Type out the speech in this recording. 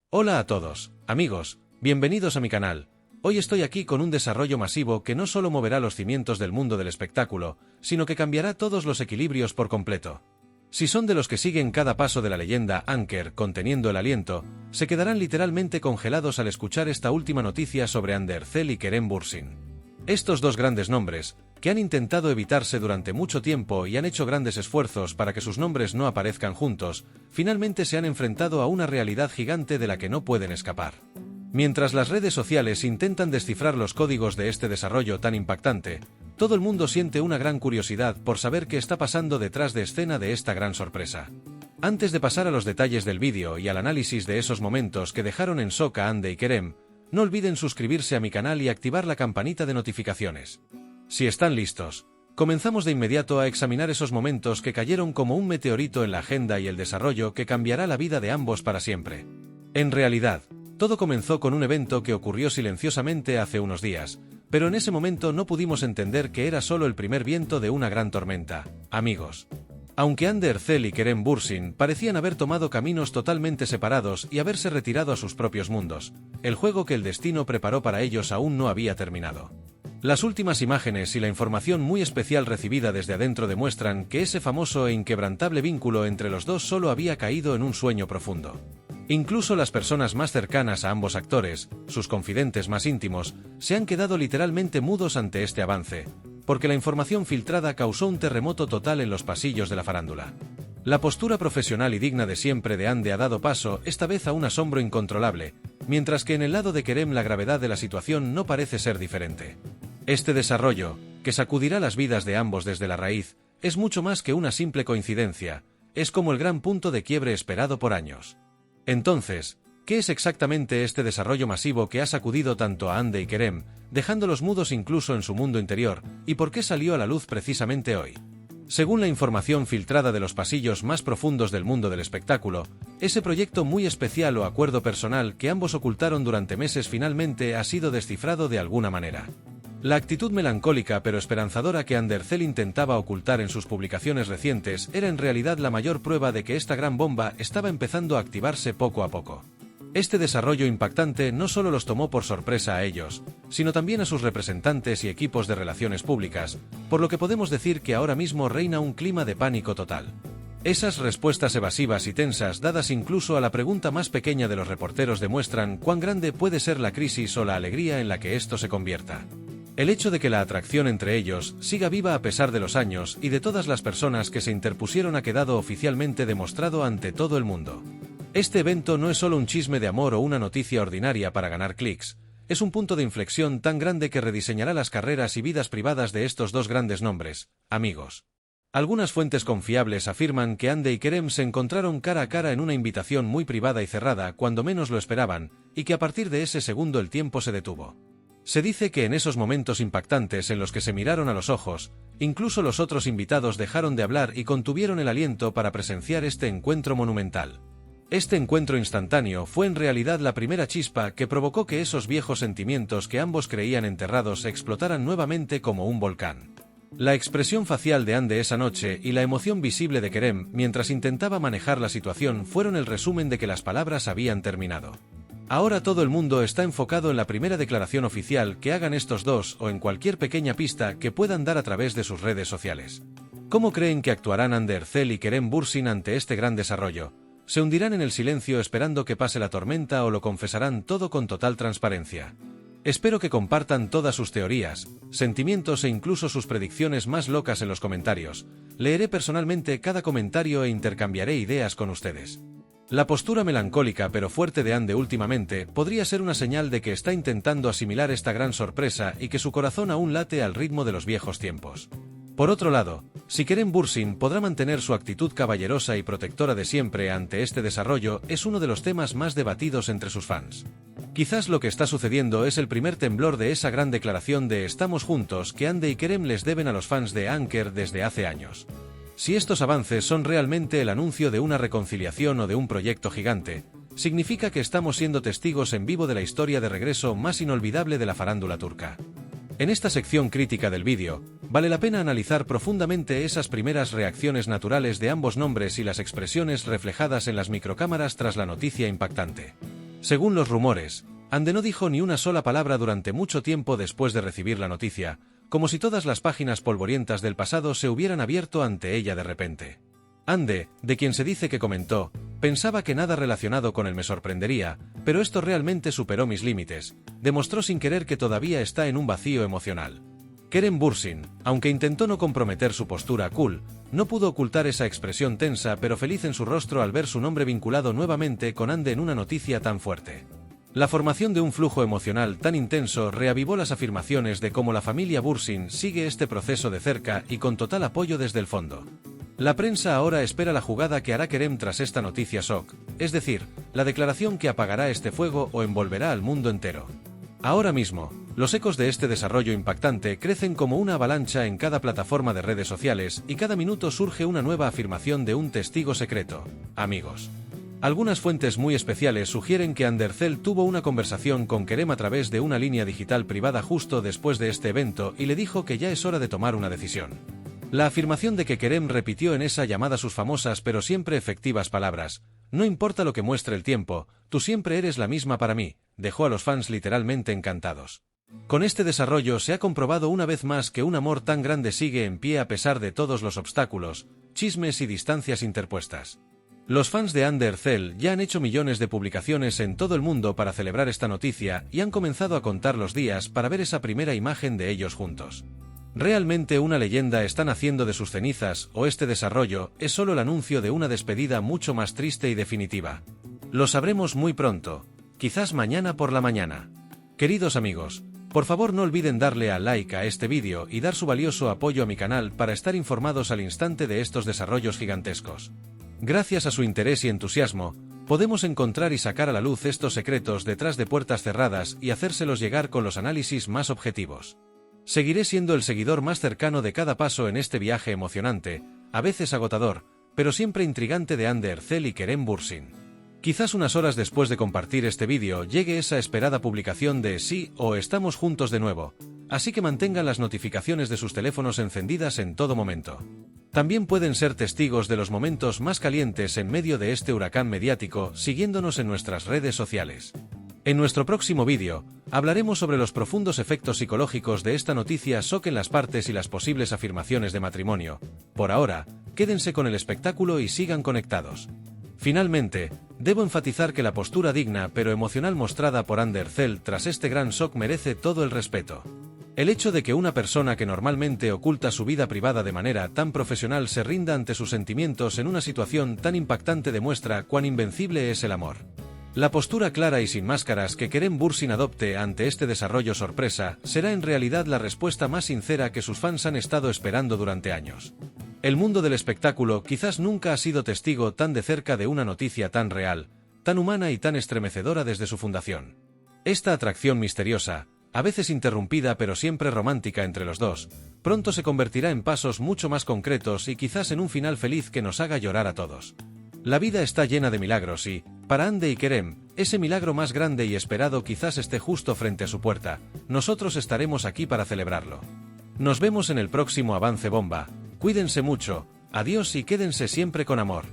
Hola a todos, amigos, bienvenidos a mi canal. Hoy estoy aquí con un desarrollo masivo que no solo moverá los cimientos del mundo del espectáculo, sino que cambiará todos los equilibrios por completo. Si son de los que siguen cada paso de la leyenda Anker conteniendo el aliento, se quedarán literalmente congelados al escuchar esta última noticia sobre Ander Zel y Kerem Bürsin. Estos dos grandes nombres, que han intentado evitarse durante mucho tiempo y han hecho grandes esfuerzos para que sus nombres no aparezcan juntos, finalmente se han enfrentado a una realidad gigante de la que no pueden escapar. Mientras las redes sociales intentan descifrar los códigos de este desarrollo tan impactante, todo el mundo siente una gran curiosidad por saber qué está pasando detrás de escena de esta gran sorpresa. Antes de pasar a los detalles del vídeo y al análisis de esos momentos que dejaron en shock a Hande y Kerem, no olviden suscribirse a mi canal y activar la campanita de notificaciones. Si están listos, comenzamos de inmediato a examinar esos momentos que cayeron como un meteorito en la agenda y el desarrollo que cambiará la vida de ambos para siempre. En realidad, todo comenzó con un evento que ocurrió silenciosamente hace unos días, pero en ese momento no pudimos entender que era solo el primer viento de una gran tormenta, amigos. Aunque Ander Zel y Kerem Bürsin parecían haber tomado caminos totalmente separados y haberse retirado a sus propios mundos, el juego que el destino preparó para ellos aún no había terminado. Las últimas imágenes y la información muy especial recibida desde adentro demuestran que ese famoso e inquebrantable vínculo entre los dos solo había caído en un sueño profundo. Incluso las personas más cercanas a ambos actores, sus confidentes más íntimos, se han quedado literalmente mudos ante este avance, porque la información filtrada causó un terremoto total en los pasillos de la farándula. La postura profesional y digna de siempre de Hande ha dado paso esta vez a un asombro incontrolable, mientras que en el lado de Kerem la gravedad de la situación no parece ser diferente. Este desarrollo, que sacudirá las vidas de ambos desde la raíz, es mucho más que una simple coincidencia, es como el gran punto de quiebre esperado por años. Entonces, ¿qué es exactamente este desarrollo masivo que ha sacudido tanto a Hande y Kerem, dejándolos mudos incluso en su mundo interior, y por qué salió a la luz precisamente hoy? Según la información filtrada de los pasillos más profundos del mundo del espectáculo, ese proyecto muy especial o acuerdo personal que ambos ocultaron durante meses finalmente ha sido descifrado de alguna manera. La actitud melancólica pero esperanzadora que Ander Zel intentaba ocultar en sus publicaciones recientes era en realidad la mayor prueba de que esta gran bomba estaba empezando a activarse poco a poco. Este desarrollo impactante no solo los tomó por sorpresa a ellos, sino también a sus representantes y equipos de relaciones públicas, por lo que podemos decir que ahora mismo reina un clima de pánico total. Esas respuestas evasivas y tensas dadas incluso a la pregunta más pequeña de los reporteros demuestran cuán grande puede ser la crisis o la alegría en la que esto se convierta. El hecho de que la atracción entre ellos siga viva a pesar de los años y de todas las personas que se interpusieron ha quedado oficialmente demostrado ante todo el mundo. Este evento no es solo un chisme de amor o una noticia ordinaria para ganar clics, es un punto de inflexión tan grande que rediseñará las carreras y vidas privadas de estos dos grandes nombres, amigos. Algunas fuentes confiables afirman que Hande y Kerem se encontraron cara a cara en una invitación muy privada y cerrada cuando menos lo esperaban, y que a partir de ese segundo el tiempo se detuvo. Se dice que en esos momentos impactantes en los que se miraron a los ojos, incluso los otros invitados dejaron de hablar y contuvieron el aliento para presenciar este encuentro monumental. Este encuentro instantáneo fue en realidad la primera chispa que provocó que esos viejos sentimientos que ambos creían enterrados explotaran nuevamente como un volcán. La expresión facial de Hande esa noche y la emoción visible de Kerem mientras intentaba manejar la situación fueron el resumen de que las palabras habían terminado. Ahora todo el mundo está enfocado en la primera declaración oficial que hagan estos dos o en cualquier pequeña pista que puedan dar a través de sus redes sociales. ¿Cómo creen que actuarán Ander Zel y Kerem Bürsin ante este gran desarrollo? ¿Se hundirán en el silencio esperando que pase la tormenta o lo confesarán todo con total transparencia? Espero que compartan todas sus teorías, sentimientos e incluso sus predicciones más locas en los comentarios. Leeré personalmente cada comentario e intercambiaré ideas con ustedes. La postura melancólica pero fuerte de Hande últimamente podría ser una señal de que está intentando asimilar esta gran sorpresa y que su corazón aún late al ritmo de los viejos tiempos. Por otro lado, si Kerem Bürsin podrá mantener su actitud caballerosa y protectora de siempre ante este desarrollo es uno de los temas más debatidos entre sus fans. Quizás lo que está sucediendo es el primer temblor de esa gran declaración de "estamos juntos" que Hande y Kerem les deben a los fans de Anker desde hace años. Si estos avances son realmente el anuncio de una reconciliación o de un proyecto gigante, significa que estamos siendo testigos en vivo de la historia de regreso más inolvidable de la farándula turca. En esta sección crítica del vídeo, vale la pena analizar profundamente esas primeras reacciones naturales de ambos nombres y las expresiones reflejadas en las microcámaras tras la noticia impactante. Según los rumores, Ande no dijo ni una sola palabra durante mucho tiempo después de recibir la noticia, como si todas las páginas polvorientas del pasado se hubieran abierto ante ella de repente. Ande, de quien se dice que comentó, pensaba que nada relacionado con él me sorprendería, pero esto realmente superó mis límites, demostró sin querer que todavía está en un vacío emocional. Kerem Bürsin, aunque intentó no comprometer su postura cool, no pudo ocultar esa expresión tensa pero feliz en su rostro al ver su nombre vinculado nuevamente con Ande en una noticia tan fuerte. La formación de un flujo emocional tan intenso reavivó las afirmaciones de cómo la familia Bürsin sigue este proceso de cerca y con total apoyo desde el fondo. La prensa ahora espera la jugada que hará Kerem tras esta noticia shock, es decir, la declaración que apagará este fuego o envolverá al mundo entero. Ahora mismo, los ecos de este desarrollo impactante crecen como una avalancha en cada plataforma de redes sociales y cada minuto surge una nueva afirmación de un testigo secreto. Amigos. Algunas fuentes muy especiales sugieren que Andercel tuvo una conversación con Kerem a través de una línea digital privada justo después de este evento y le dijo que ya es hora de tomar una decisión. La afirmación de que Kerem repitió en esa llamada sus famosas pero siempre efectivas palabras, no importa lo que muestre el tiempo, tú siempre eres la misma para mí, dejó a los fans literalmente encantados. Con este desarrollo se ha comprobado una vez más que un amor tan grande sigue en pie a pesar de todos los obstáculos, chismes y distancias interpuestas. Los fans de Andercel ya han hecho millones de publicaciones en todo el mundo para celebrar esta noticia y han comenzado a contar los días para ver esa primera imagen de ellos juntos. ¿Realmente una leyenda está naciendo de sus cenizas o este desarrollo es solo el anuncio de una despedida mucho más triste y definitiva? Lo sabremos muy pronto, quizás mañana por la mañana. Queridos amigos, por favor no olviden darle a like a este vídeo y dar su valioso apoyo a mi canal para estar informados al instante de estos desarrollos gigantescos. Gracias a su interés y entusiasmo, podemos encontrar y sacar a la luz estos secretos detrás de puertas cerradas y hacérselos llegar con los análisis más objetivos. Seguiré siendo el seguidor más cercano de cada paso en este viaje emocionante, a veces agotador, pero siempre intrigante de Andercel y Kerem Bürsin. Quizás unas horas después de compartir este vídeo llegue esa esperada publicación de sí o estamos juntos de nuevo, así que mantengan las notificaciones de sus teléfonos encendidas en todo momento. También pueden ser testigos de los momentos más calientes en medio de este huracán mediático siguiéndonos en nuestras redes sociales. En nuestro próximo vídeo, hablaremos sobre los profundos efectos psicológicos de esta noticia shock en las partes y las posibles afirmaciones de matrimonio. Por ahora, quédense con el espectáculo y sigan conectados. Finalmente, debo enfatizar que la postura digna pero emocional mostrada por Andercel tras este gran shock merece todo el respeto. El hecho de que una persona que normalmente oculta su vida privada de manera tan profesional se rinda ante sus sentimientos en una situación tan impactante demuestra cuán invencible es el amor. La postura clara y sin máscaras que Kerem Bürsin adopte ante este desarrollo sorpresa será en realidad la respuesta más sincera que sus fans han estado esperando durante años. El mundo del espectáculo quizás nunca ha sido testigo tan de cerca de una noticia tan real, tan humana y tan estremecedora desde su fundación. Esta atracción misteriosa, a veces interrumpida pero siempre romántica entre los dos, pronto se convertirá en pasos mucho más concretos y quizás en un final feliz que nos haga llorar a todos. La vida está llena de milagros y, para Ande y Kerem, ese milagro más grande y esperado quizás esté justo frente a su puerta. Nosotros estaremos aquí para celebrarlo. Nos vemos en el próximo Avance Bomba. Cuídense mucho, adiós y quédense siempre con amor.